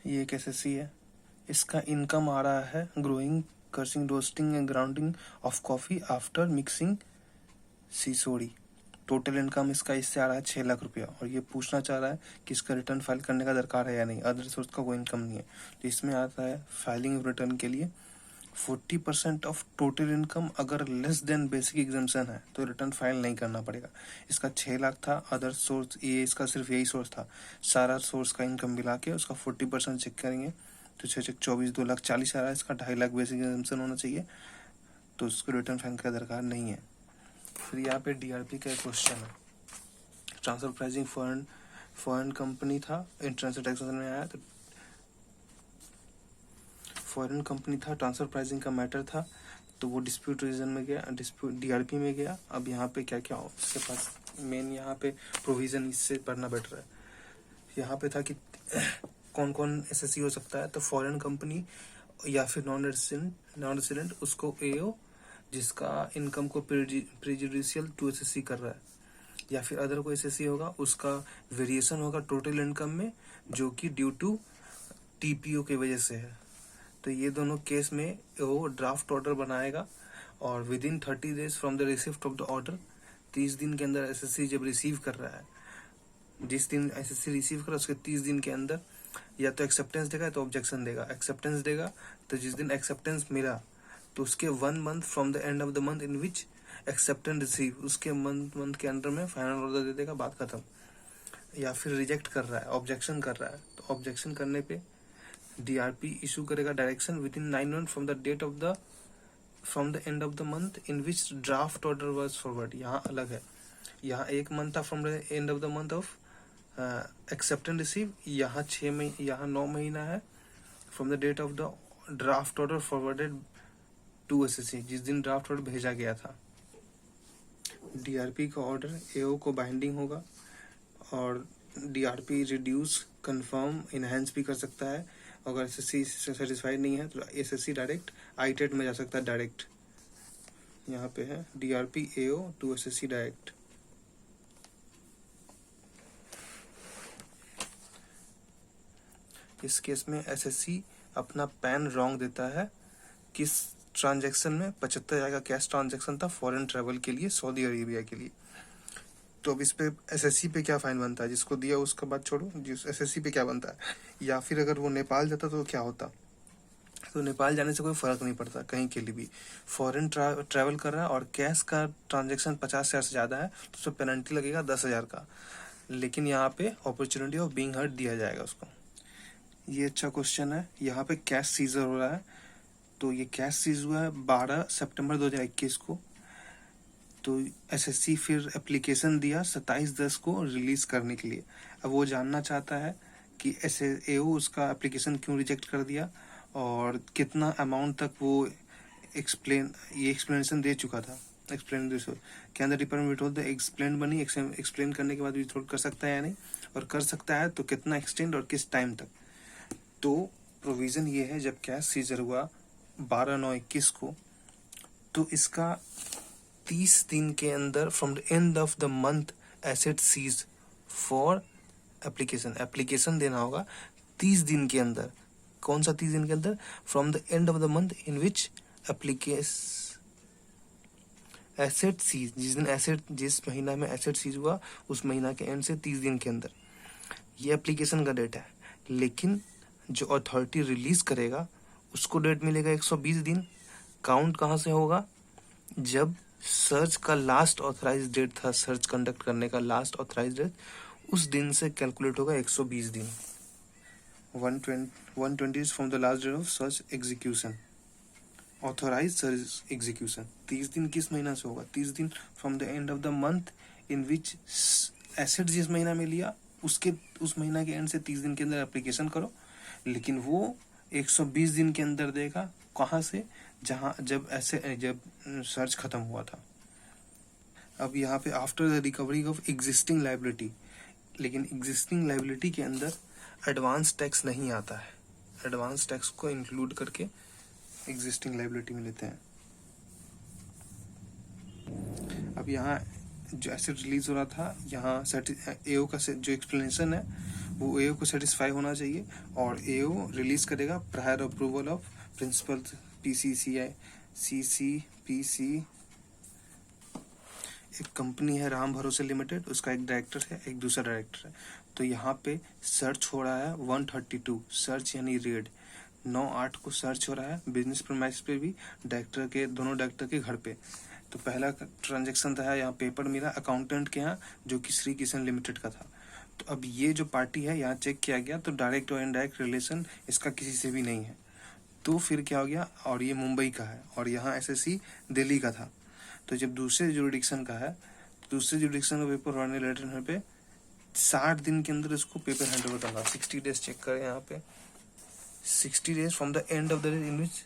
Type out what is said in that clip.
ये एक एसएससी है। इसका इनकम आ रहा है growing, crushing, roasting and grounding of coffee after mixing सीसोड़ी। टोटल इनकम इसका इससे आ रहा है 6 लाख रुपया। और ये पूछना चाह रहा है कि इसका रिटर्न फाइल करने का दरकार है या नहीं, अदर सोर्स का कोई इनकम नहीं है। तो इसमें आता है फाइलिंग रिटर्न के लिए 40% ऑफ टोटल इनकम अगर लेस देन बेसिक एग्जाम्पशन है तो रिटर्न फाइल नहीं करना पड़ेगा। इसका 6 लाख था, अदर सोर्स ये इसका सिर्फ यही सोर्स था, सारा सोर्स का इनकम मिला के उसका 40% चेक करेंगे तो 6 6 24 2,40,000 आ रहा है। इसका 2.5 लाख बेसिक एग्जाम्पशन होना चाहिए, तो उसको रिटर्न फाइल का दरकार नहीं है। फिर यहाँ पे डीआरपी का एक क्वेश्चन है, ट्रांसफर प्राइसिंग फॉरेन कंपनी था, इंटरनेशनल टैक्सेशन में आया तो फॉरेन कंपनी था, ट्रांसफर प्राइसिंग का मैटर था, तो वो डिस्प्यूट रीजन में गया, डिस्प्यूट डीआरपी में गया। अब यहाँ पे क्या क्या इसके पास मेन यहाँ पे प्रोविजन इससे पढ़ना बेटर है। यहाँ पे था कि कौन कौन एसएससी हो सकता है, तो फॉरेन कंपनी या फिर नॉन रेसिडेंट उसको एओ जिसका इनकम को प्रेजुडिशियल टू एसएससी कर रहा है, या फिर अदर कोई एसएससी होगा उसका वेरिएशन होगा टोटल इनकम में जो कि ड्यू टू टीपीओ की वजह से है। तो ये दोनों केस में वो ड्राफ्ट ऑर्डर बनाएगा और with in 30 days from the receipt of the order, 30 दिन के अंदर एसएससी जब रिसीव कर रहा है, जिस दिन एसएससी रिसीव कर रहा है उसके 30 दिन के अंदर या तो एक्सेप्टेंस देगा तो ऑब्जेक्शन देगा। एक्सेप्टेंस देगा तो जिस दिन एक्सेप्टेंस मिला तो उसके 1 month from the end of the month in which acceptance receive, उसके मंथ के अंदर में फाइनल ऑर्डर दे देगा, बात खत्म। या फिर रिजेक्ट कर रहा है, ऑब्जेक्शन कर रहा है, तो ऑब्जेक्शन करने पे डीआरपी इशू करेगा direction within 9 months from the date of the from the end of the month in which draft order was forward. यहाँ अलग है, यहाँ 1 month था from the end of the month of acceptance receive, यहाँ 9 महीना है from the date of the draft order forwarded to SSC, जिस दिन ड्राफ्ट ऑर्डर भेजा गया था। डीआरपी का ऑर्डर एओ को बाइंडिंग होगा और डीआरपी रिड्यूस, कंफर्म, इनहेंस भी कर सकता है। अगर एसएससी से सेटिस्फाइड नहीं है तो एसएससी डायरेक्ट आईटेट में जा सकता है डायरेक्ट। यहाँ पे है DRP AO to SSC direct. इस केस में एसएससी अपना पैन रॉन्ग देता है। किस ट्रांजैक्शन में? 75,000 का कैश ट्रांजैक्शन था फॉरेन ट्रैवल के लिए, सऊदी अरेबिया के लिए। तो अब इस पे एसएससी पे क्या फाइन बनता है? जिसको दिया उसका बात छोड़ो, जिस एसएससी पे क्या बनता है। या फिर अगर वो नेपाल जाता तो क्या होता? तो नेपाल जाने से कोई फर्क नहीं पड़ता कहीं के लिए भी। फॉरेन ट्रैवल कर रहा है और कैश का ट्रांजैक्शन 50,000 से ज़्यादा है तो उसमें पेनल्टी लगेगा 10,000 का, लेकिन यहाँ पे अपॉर्चुनिटी ऑफ बीइंग हर्ट दिया जाएगा उसको। ये अच्छा क्वेश्चन है। यहाँ पे कैश सीजर हो रहा है, तो ये कैश सीज हुआ है 12 सितंबर 2021 को। तो एसएससी फिर एप्लीकेशन दिया 27/10 को रिलीज करने के लिए। अब वो जानना चाहता है कि एओ उसका एप्लीकेशन क्यों रिजेक्ट कर दिया और कितना अमाउंट तक वो एक्सप्लेनेशन दे चुका था। एक्सप्लेन के अंदर डिपार्टमेंट टोल्ड द एक्सप्लेन बनी, एक्सप्लेन करने के बाद भी कर सकता है या नहीं, और कर सकता है तो कितना एक्सटेंड और किस टाइम तक। तो प्रोविजन ये है, जब कैश सीजर हुआ 12/9/21 को, तो इसका 30 दिन के अंदर from the end of the month asset seize for application देना होगा 30 दिन के अंदर। कौन सा 30 दिन के अंदर? From the end of the month in which asset seize, जिस महीना में एसेट सीज हुआ उस महीना के एंड से 30 दिन के अंदर, ये एप्लीकेशन का डेट है। लेकिन जो अथॉरिटी रिलीज करेगा उसको डेट मिलेगा 120 दिन। काउंट कहाँ से होगा? जब सर्च का लास्ट ऑथराइज डेट था, सर्च कंडक्ट करने का लास्ट ऑथराइज डेट, उस दिन से कैलकुलेट होगा 120 दिन। 120 from the last date of search execution, authorise search execution. 30 दिन किस महीना से होगा? 30 दिन from the end of the month in which asset जिस महीना में लिया उस महीना के एंड से 30 दिन के अंदर एप्लीकेशन करो। लेकिन वो 120 दिन के अंदर देगा। कहाँ से? जब सर्च खत्म हुआ था। अब यहाँ पे after the recovery of existing liability, लेकिन एग्जिस्टिंग लाइबिलिटी के अंदर एडवांस टैक्स नहीं आता है। एडवांस टैक्स को इंक्लूड करके एग्जिस्टिंग लाइबिलिटी में लेते हैं। अब यहाँ जो एसेट रिलीज हो रहा था, यहाँ एओ का जो एक्सप्लेनेशन है वो एओ को सेटिस्फाई होना चाहिए और एओ रिलीज करेगा prior approval of principal PCCI सीसीपीसी। एक कंपनी है राम भरोसे लिमिटेड, उसका एक डायरेक्टर है, एक दूसरा डायरेक्टर है। तो यहाँ पे सर्च हो रहा है 132, सर्च यानी रेड 9/8 को सर्च हो रहा है बिजनेस प्रीमाइस पे भी, डायरेक्टर के, दोनों डायरेक्टर के घर पे। तो पहला ट्रांजैक्शन था यहाँ पेपर मिला अकाउंटेंट के यहाँ, जो कि श्री किशन लिमिटेड का था। तो अब ये जो पार्टी है यहाँ चेक किया गया तो डायरेक्ट और इनडायरेक्ट रिलेशन इसका किसी से भी नहीं है। तो फिर क्या हो गया, और ये मुंबई का है और यहाँ एसएससी दिल्ली का था। तो जब दूसरे जुरिडिक्शन का है, तो दूसरे जुरिडिक्शन का पेपर वार्निंग लेटर होने पे 60 दिन के अंदर इसको पेपर हैंड ओवर करना। 60 डेज चेक करें यहाँ पे, 60 days from the end of the day in which